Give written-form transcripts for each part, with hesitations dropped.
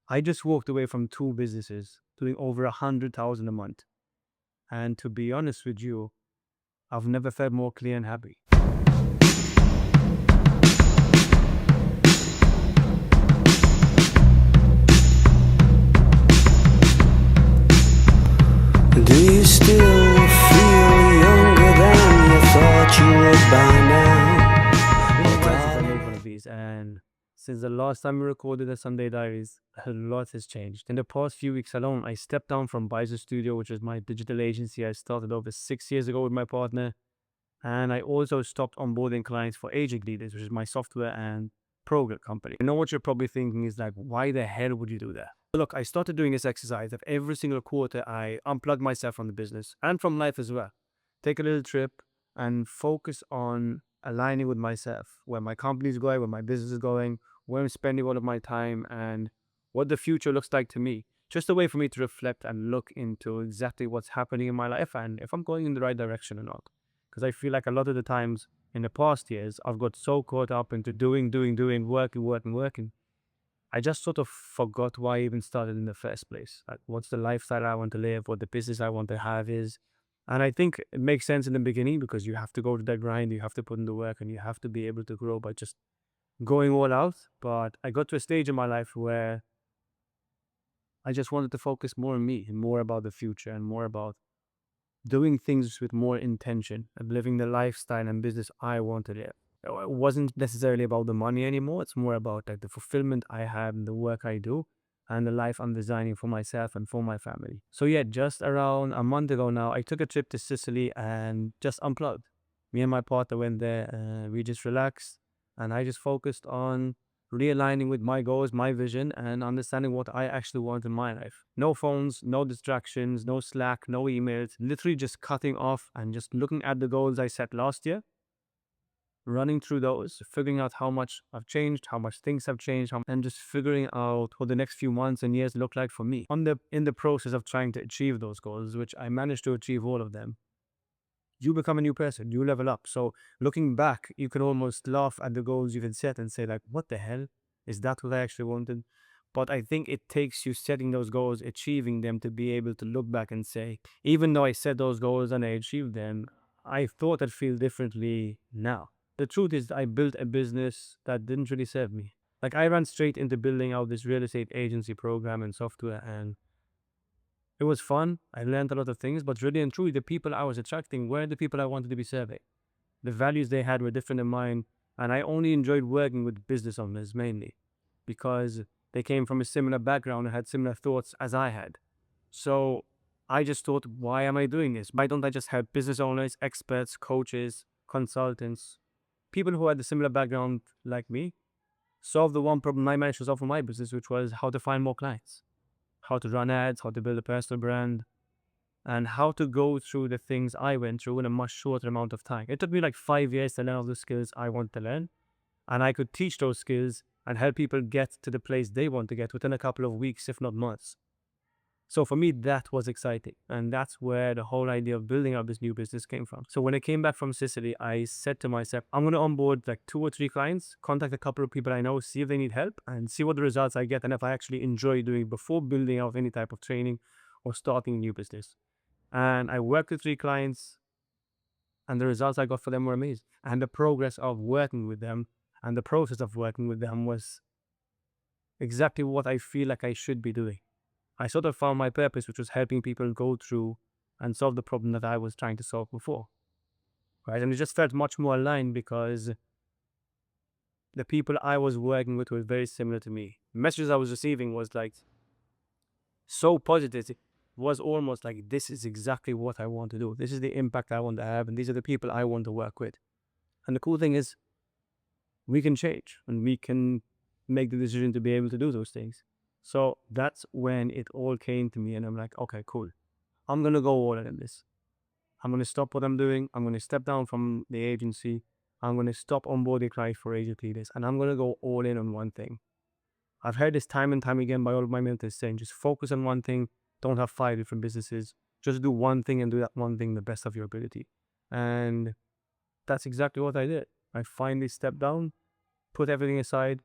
I just walked away from two businesses doing over 100,000 a month. And to be honest with you, I've never felt more clear and happy. Do you still feel younger than you thought you would by It's been a while since I now? made one of these, and since the last time we recorded the Sunday Diaries, a lot has changed. In the past few weeks alone, I stepped down from Bizer Studio, which is my digital agency I started over 6 years ago with my partner, and I also stopped onboarding clients for Agent Leaders, which is my software and program company. I know what you're probably thinking is like, why the hell would you do that? Look, I started doing this exercise that every single quarter I unplug myself from the business and from life as well. Take a little trip and focus on aligning with myself, where my company is going, where my business is going, where I'm spending all of my time, and what the future looks like to me. Just a way for me to reflect and look into exactly what's happening in my life and if I'm going in the right direction or not. Because I feel like a lot of the times in the past years, I've got so caught up into doing, working. I just sort of forgot why I even started in the first place. Like, what's the lifestyle I want to live, what the business I want to have is. And I think it makes sense in the beginning because you have to go to that grind, you have to put in the work, and you have to be able to grow by just going all out. But I got to a stage in my life where I just wanted to focus more on me and more about the future and more about doing things with more intention and living the lifestyle and business I want to live. It wasn't necessarily about the money anymore. It's more about like the fulfillment I have in the work I do and the life I'm designing for myself and for my family. So yeah, just around a month ago now, I took a trip to Sicily and just unplugged. Me and my partner went there and we just relaxed and I just focused on realigning with my goals, my vision, and understanding what I actually want in my life. No phones, no distractions, no Slack, no emails, literally just cutting off and just looking at the goals I set last year, running through those, figuring out how much I've changed, how much things have changed, and just figuring out what the next few months and years look like for me. In the process of trying to achieve those goals, which I managed to achieve all of them, you become a new person, you level up. So looking back, you can almost laugh at the goals you've set and say, like, what the hell? Is that what I actually wanted? But I think it takes you setting those goals, achieving them to be able to look back and say, even though I set those goals and I achieved them, I thought I'd feel differently now. The truth is, I built a business that didn't really serve me. Like, I ran straight into building out this real estate agency program and software, and it was fun. I learned a lot of things, but really and truly, the people I was attracting were the people I wanted to be serving. The values they had were different than mine, and I only enjoyed working with business owners mainly because they came from a similar background and had similar thoughts as I had. So I just thought, why am I doing this? Why don't I just help business owners, experts, coaches, consultants, people who had a similar background like me, solve the one problem I managed to solve for my business, which was how to find more clients, how to run ads, how to build a personal brand, and how to go through the things I went through in a much shorter amount of time. It took me like 5 years to learn all the skills I want to learn, and I could teach those skills and help people get to the place they want to get within a couple of weeks, if not months. So for me, that was exciting. And that's where the whole idea of building up this new business came from. So when I came back from Sicily, I said to myself, I'm going to onboard like 2 or 3 clients, contact a couple of people I know, see if they need help and see what the results I get and if I actually enjoy doing it before building out any type of training or starting a new business. And I worked with 3 clients and the results I got for them were amazing. And the progress of working with them and the process of working with them was exactly what I feel like I should be doing. I sort of found my purpose, which was helping people go through and solve the problem that I was trying to solve before. Right. And it just felt much more aligned because the people I was working with were very similar to me. The messages I was receiving was like so positive. It was almost like this is exactly what I want to do. This is the impact I want to have, and these are the people I want to work with. And the cool thing is we can change and we can make the decision to be able to do those things. So that's when it all came to me and I'm like, okay, cool. I'm gonna go all in this. I'm going to stop what I'm doing. I'm going to step down from the agency. I'm going to stop onboarding clients for agent leaders. And I'm going to go all in on one thing. I've heard this time and time again by all of my mentors saying, just focus on one thing. Don't have 5 different businesses. Just do one thing and do that one thing the best of your ability. And that's exactly what I did. I finally stepped down, put everything aside,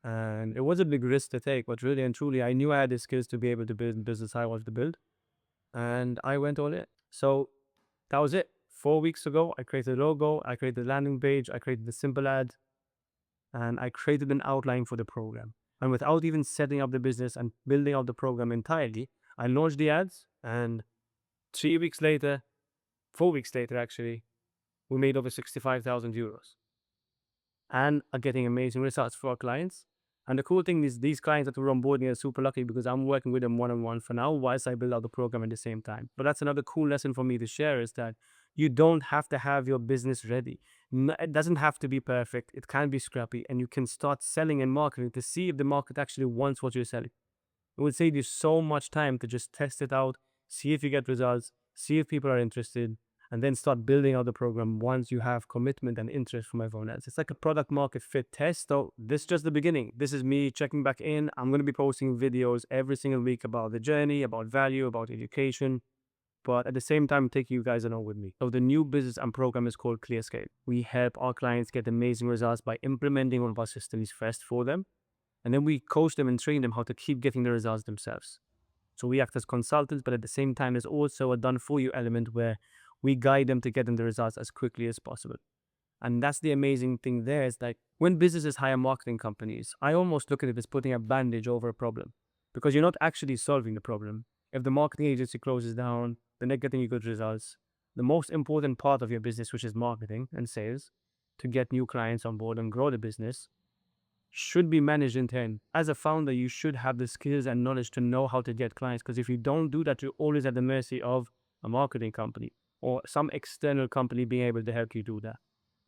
And it was a big risk to take, but really and truly, I knew I had the skills to be able to build the business I wanted to build. And I went all in. So that was it. 4 weeks ago, I created a logo, I created a landing page, I created a simple ad, and I created an outline for the program. And without even setting up the business and building out the program entirely, I launched the ads. And 3 weeks later, 4 weeks later, actually, we made over 65,000 euros and are getting amazing results for our clients. And the cool thing is, these clients that we're onboarding are super lucky because I'm working with them one on one for now, whilst I build out the program at the same time. But that's another cool lesson for me to share, is that you don't have to have your business ready. It doesn't have to be perfect. It can be scrappy, and you can start selling and marketing to see if the market actually wants what you're selling. It would save you so much time to just test it out, see if you get results, see if people are interested, and then start building out the program once you have commitment and interest from everyone else. It's like a product market fit test. So this is just the beginning. This is me checking back in. I'm going to be posting videos every single week about the journey, about value, about education, but at the same time, taking you guys along with me. So the new business and program is called ClearScale. We help our clients get amazing results by implementing one of our systems first for them. And then we coach them and train them how to keep getting the results themselves. So we act as consultants, but at the same time, there's also a done for you element where we guide them to getting the results as quickly as possible. And that's the amazing thing there, is like when businesses hire marketing companies, I almost look at it as putting a bandage over a problem, because you're not actually solving the problem. If the marketing agency closes down, they're not getting you good results. The most important part of your business, which is marketing and sales, to get new clients on board and grow the business, should be managed in turn. As a founder, you should have the skills and knowledge to know how to get clients, because if you don't do that, you're always at the mercy of a marketing company or some external company being able to help you do that.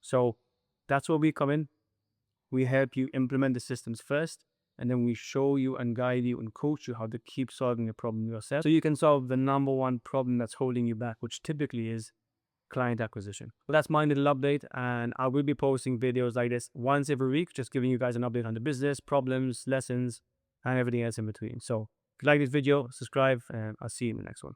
So that's where we come in. We help you implement the systems first, and then we show you and guide you and coach you how to keep solving the problem yourself, so you can solve the number one problem that's holding you back, which typically is client acquisition. Well, that's my little update, and I will be posting videos like this once every week, just giving you guys an update on the business, problems, lessons, and everything else in between. So if you like this video, subscribe, and I'll see you in the next one.